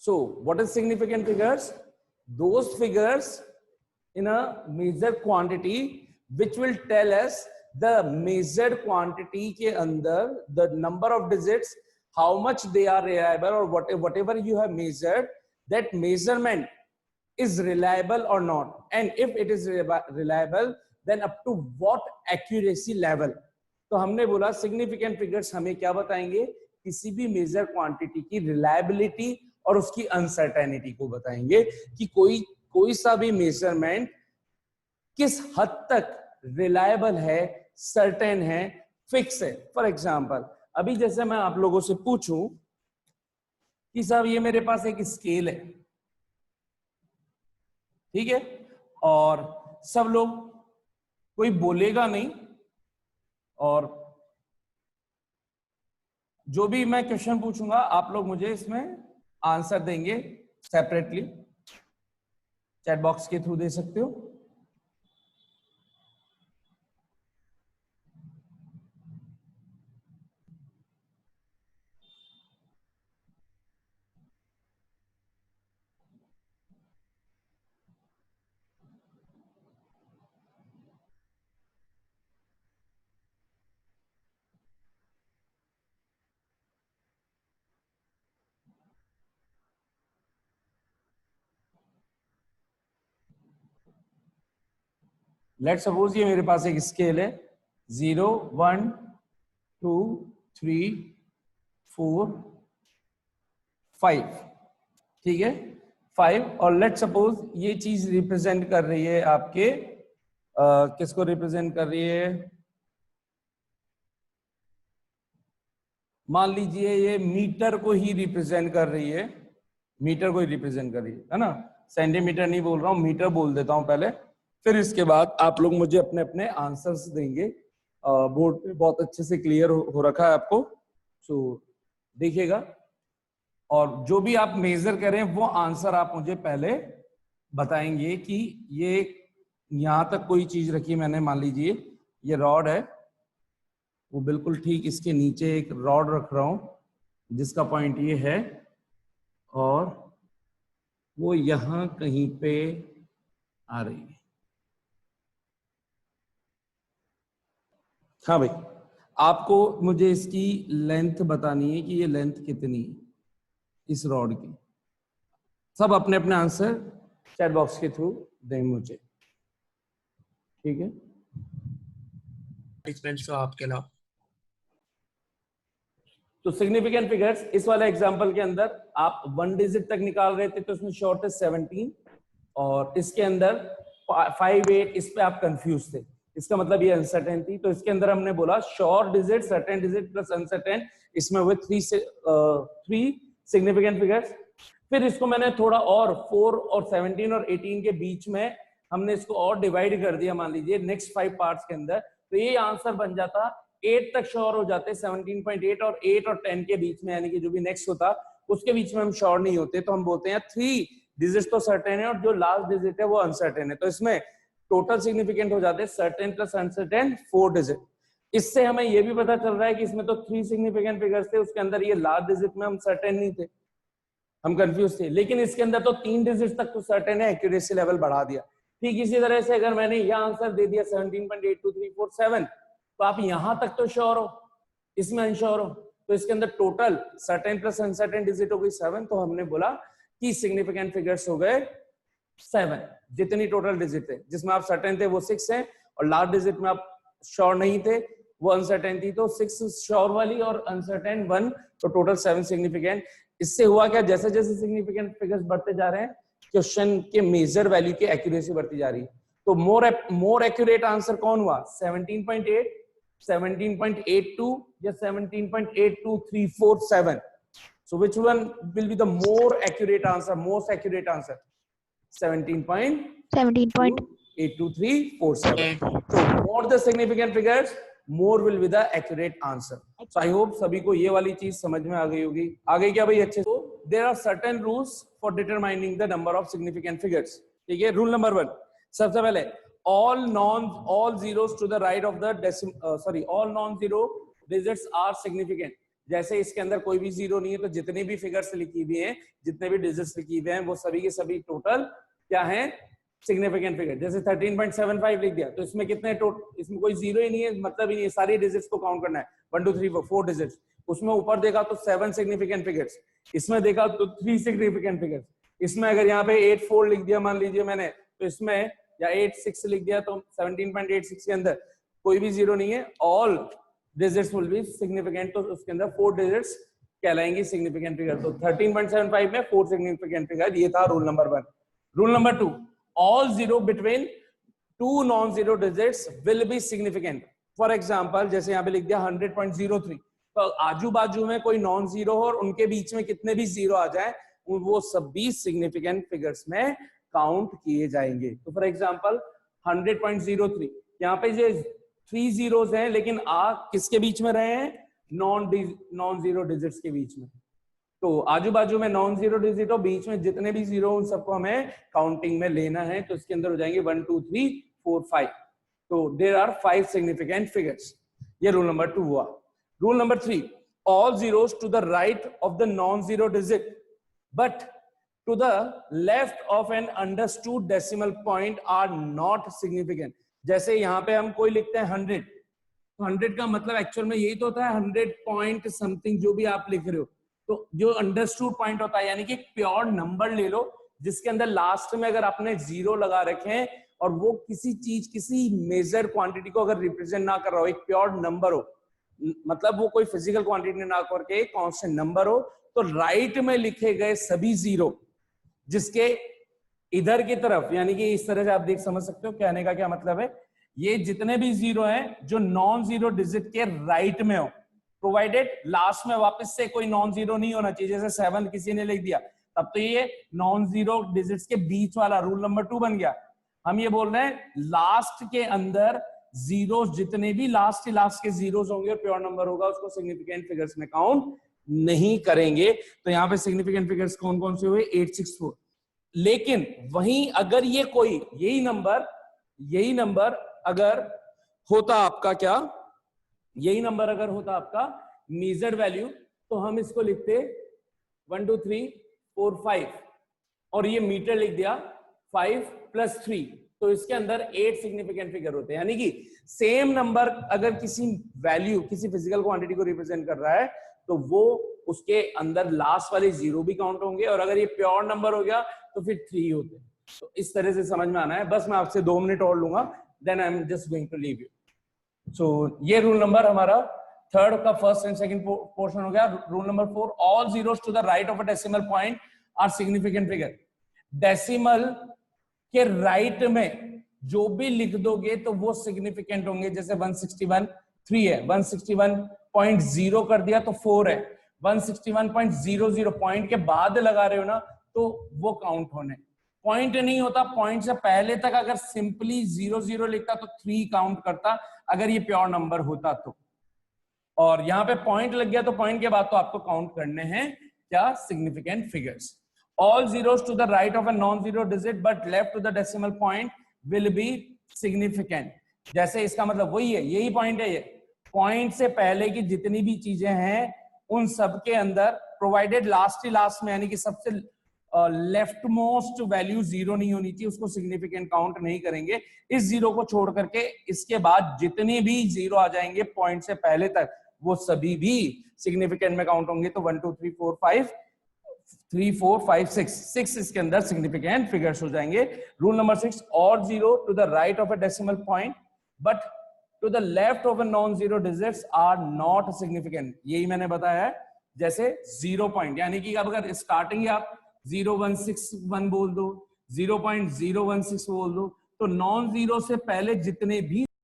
So what is significant figures? Those figures in a measured quantity which will tell us the measured quantity के अंदर the number of digits, how much they are reliable, or whatever you have measured, that measurement is reliable or not, and if it is reliable then up to what accuracy level. तो हमने बोला significant figures हमें क्या बताएंगे, किसी भी major quantity की reliability और उसकी अनसर्टेनिटी को बताएंगे कि कोई सा भी मेजरमेंट किस हद तक रिलायबल है, सर्टेन है, फिक्स है. फॉर एग्जांपल अभी जैसे मैं आप लोगों से पूछूं कि साहब ये मेरे पास एक स्केल है, ठीक है, और सब लोग, कोई बोलेगा नहीं, और जो भी मैं क्वेश्चन पूछूंगा आप लोग मुझे इसमें आंसर देंगे सेपरेटली, चैट बॉक्स के थ्रू दे सकते हो. लेट सपोज ये मेरे पास एक स्केल है 0 1 2 3 4 5, ठीक है 5, और लेट सपोज ये चीज रिप्रेजेंट कर रही है आपके किसको रिप्रेजेंट कर रही है, मान लीजिए ये मीटर को ही रिप्रेजेंट कर रही है, मीटर को ही रिप्रेजेंट कर रही है ना, सेंटीमीटर नहीं बोल रहा हूं, मीटर बोल देता हूं पहले, फिर इसके बाद आप लोग मुझे अपने अपने आंसर्स देंगे. बोर्ड पे बहुत अच्छे से क्लियर हो रखा है आपको, सो देखिएगा, और जो भी आप मेजर करें वो आंसर आप मुझे पहले बताएंगे कि ये यहां तक कोई चीज रखी मैंने, मान लीजिए ये रॉड है, वो बिल्कुल ठीक इसके नीचे एक रॉड रख रहा हूं जिसका पॉइंट ये है, और वो यहां कहीं पे आ रही है. हाँ भाई, आपको मुझे इसकी लेंथ बतानी है कि ये लेंथ कितनी है इस रॉड की. सब अपने अपने आंसर चैट बॉक्स के थ्रू दें मुझे, ठीक है. डिफरेंस तो आपके अलावा. तो सिग्निफिकेंट फिगर्स इस वाले एग्जांपल के अंदर आप 1 डिजिट तक निकाल रहे थे, तो इसमें शॉर्ट है 17, और इसके अंदर 5 8, इस पे आप कंफ्यूज थे, इसका मतलब ये अनसर्टेन थी. तो इसके अंदर हमने बोला short digit, certain digit plus uncertain, इसमें हुए 3 सिग्निफिकेंट फिगर्स. फिर इसको मैंने थोड़ा और 4 और 17 और 18 के बीच में हमने इसको और डिवाइड कर दिया, मान लीजिए नेक्स्ट 5 पार्ट्स के अंदर, तो ये आंसर बन जाता 8 तक श्योर हो जाते, 17.8 और 8 और 10 के बीच में, यानी कि जो भी नेक्स्ट होता उसके बीच में हम श्योर नहीं होते, तो हम बोलते हैं 3 डिजिट तो सर्टेन है और जो लास्ट डिजिट है वो अनसर्टेन है. तो इसमें टोटल सिग्निफिकेंट हो जाते हैं सर्टेन प्लस अनसर्टेन 4 डिजिट. इससे हमें ये भी पता चल रहा है कि इसमें तो 3 सिग्निफिकेंट फिगर्स थे, उसके अंदर ये लास्ट डिजिट में हम सर्टेन नहीं थे, हम कंफ्यूज थे, लेकिन इसके अंदर तो 3 डिजिट तक तो सर्टेन है, एक्यूरेसी लेवल बढ़ा दिया. ठीक इसी तरह से अगर मैंने यह आंसर दे दिया 17.82347, तो आप यहां तक तो श्योर हो, इसमें अनश्योर हो, तो इसके अंदर total certain plus uncertain digit हो गई 7. तो हमने बोला कि सिग्निफिकेंट फिगर्स हो गए 7, जितनी टोटल डिजिट थे, जिसमें आप सर्टेन थे वो 6 है, और लास्ट डिजिट में आप श्योर नहीं थे वो अनसर्टेन थी, तो 6 श्योर वाली और अनसर्टेन 1, तो टोटल 7 सिग्निफिकेंट. इससे हुआ क्या, जैसे जैसे सिग्निफिकेंट फिगर्स बढ़ते जा रहे हैं क्वेश्चन के मेजर वैल्यू की एक्यूरेसी बढ़ती जा रही है. तो मोर एक्यूरेट आंसर कौन हुआ, 17.8, 17.82 या 17.82347. So which one will be the more accurate answer, most accurate answer? 17.82347. So more the significant figures, more will be the accurate answer. So I hope सभी को ये वाली चीज समझ में आ गई होगी. आ गई क्या भाई अच्छे? So there are certain rules for determining the number of significant figures. ठीक है, रूल नंबर 1, सबसे पहले all zeros to the right of the all non-zero digits are significant. जैसे इसके अंदर कोई भी जीरो नहीं है तो जितने भी फिगर्स लिखी हुई हैं, जितने भी डिजिट्स लिखी हुए हैं, वो सभी के सभी टोटल क्या है, सिग्निफिकेंट फिगर। जैसे 13.75 लिख दिया तो इसमें कितने टोटल, इसमें कोई जीरो ही नहीं है, मतलब ही नहीं है, सारी डिजिट्स को काउंट करना है, 1 2 3 4 डिजिट्स। उसमें ऊपर देखा तो 7 सिग्निफिकेंट फिगर्स, इसमें देखा तो 3 सिग्निफिकेंट फिगर्स। इसमें अगर यहाँ पे 8 4 लिख दिया मान लीजिए मैंने, तो इसमें या 8 6 लिख दिया तो 17.86 के अंदर कोई भी जीरो नहीं है, all digits will be significant, तो उसके अंदर 4 डिजिट्स कहलाएंगी सिग्निफिकेंट फिगर। तो 13.75 में 4 सिग्निफिकेंट फिगर, ये था rule number 1। Rule number 2, all zero between two non-zero digits will be significant. For example, जैसे यहाँ पे लिख दिया 100.03, तो आजू बाजू में कोई नॉन जीरो हो और उनके बीच में कितने भी जीरो आ जाए, वो सभी सिग्निफिकेंट फिगर्स में काउंट किए जाएंगे। तो फॉर एग्जांपल 100.03, यहाँ पे जो 3 जीरोस हैं, लेकिन आ किसके बीच में रहे हैं, नॉन जीरो डिजिट्स के बीच में। तो आजू बाजू में नॉन जीरो डिजिट हो, बीच में जितने भी जीरो उन सबको हमें काउंटिंग में लेना है, तो इसके अंदर हो जाएंगे 1 2 3 4 5। तो देयर आर 5 सिग्निफिकेंट फिगर्स। ये रूल नंबर 2 हुआ। Rule number 3, all zeros to the right of the non zero digit but to the left of an understood decimal point are not significant. जैसे यहाँ पे हम कोई लिखते हैं 100, तो 100 का मतलब एक्चुअल में यही तो होता है 100 पॉइंट समथिंग, जो भी आप लिख रहे हो। तो जो अंडरस्टूड पॉइंट होता है, यानी कि प्योर नंबर ले लो जिसके अंदर लास्ट में अगर आपने जीरो लगा रखे हैं और वो किसी चीज, किसी मेजर क्वांटिटी को अगर रिप्रेजेंट ना कर रहा हो, एक प्योर नंबर हो, मतलब वो कोई फिजिकल क्वांटिटी ना करके एक कांस्टेंट नंबर हो, तो राइट में लिखे गए सभी जीरो जिसके इधर की तरफ, यानी कि इस तरह से आप देख समझ सकते हो कहने का क्या मतलब है, ये जितने भी जीरो हैं जो नॉन जीरो डिजिट के राइट में हो, प्रोवाइडेड लास्ट में वापस से कोई नॉन जीरो नहीं होना चाहिए। जैसे 7 किसी ने लिख दिया, तब तो ये नॉन जीरो डिजिट्स के बीच वाला रूल नंबर 2 बन गया। हम ये बोल रहे हैं लास्ट के अंदर जीरो, जितने भी लास्ट के जीरोस होंगे और प्योर नंबर होगा, उसको सिग्निफिकेंट फिगर्स में काउंट नहीं करेंगे। तो यहाँ पे सिग्निफिकेंट फिगर्स कौन कौन से हुए, 864। लेकिन वहीं अगर ये कोई यही नंबर अगर होता आपका क्या, यही नंबर अगर होता आपका मेजर्ड वैल्यू, तो हम इसको लिखते 1 2 3 4 5 और ये मीटर लिख दिया 5 + 3, तो इसके अंदर 8 सिग्निफिकेंट फिगर होते हैं। यानी कि सेम नंबर अगर किसी वैल्यू, किसी फिजिकल क्वांटिटी को रिप्रेजेंट कर रहा है, तो वो उसके अंदर लास्ट वाले जीरो भी काउंट होंगे, और अगर ये प्योर नंबर हो गया तो फिर 3 होते हैं। तो इस तरह से समझ में आना है। बस मैं आपसे 2 मिनट और लूंगा, then I am just going to leave you. So ये रूल नंबर हमारा थर्ड का फर्स्ट एंड सेकंड पोर्शन हो गया। Rule number 4, all zeros to the right of a decimal point are significant figure. Decimal के right में जो भी लिख दोगे तो वो सिग्निफिकेंट होंगे। जैसे 161.3 है, 161.0 कर दिया तो 4 है, 161.00 पॉइंट के बाद लगा रहे हो ना, तो वो काउंट होने। पॉइंट नहीं होता, पॉइंट से पहले तक अगर सिंपली 00 लिखता तो 3 काउंट करता, अगर ये प्योर नंबर होता तो। और यहाँ पे पॉइंट लग गया तो पॉइंट के बाद तो आपको काउंट करने हैं क्या, significant figures. All zeros to the right of a non zero digit but left to the decimal point will be significant. जैसे इसका मतलब वही है, यही पॉइंट है, ये पॉइंट से पहले की जितनी भी चीजें हैं उन सब के अंदर, प्रोवाइडेड लास्ट में, यानी कि सबसे लेफ्ट मोस्ट वैल्यू जीरो नहीं होनी चाहिए, उसको सिग्निफिकेंट काउंट नहीं करेंगे। इस जीरो को छोड़ करके इसके बाद जितने भी जीरो आ जाएंगे पॉइंट से पहले तक, वो सभी भी सिग्निफिकेंट में काउंट होंगे। तो 1 2 3 4 5 3 4 5 6 इसके अंदर सिग्निफिकेंट फिगर्स हो जाएंगे। Rule number 6, all zero to the right of a decimal point but to the left of a non zero digits are not significant. यही मैंने बताया है। जैसे 0 पॉइंट, यानी कि अगर स्टार्टिंग आप 0161 बोल दो, 0.016 बोल दो, तो नॉन जीरो से पहले जितने भी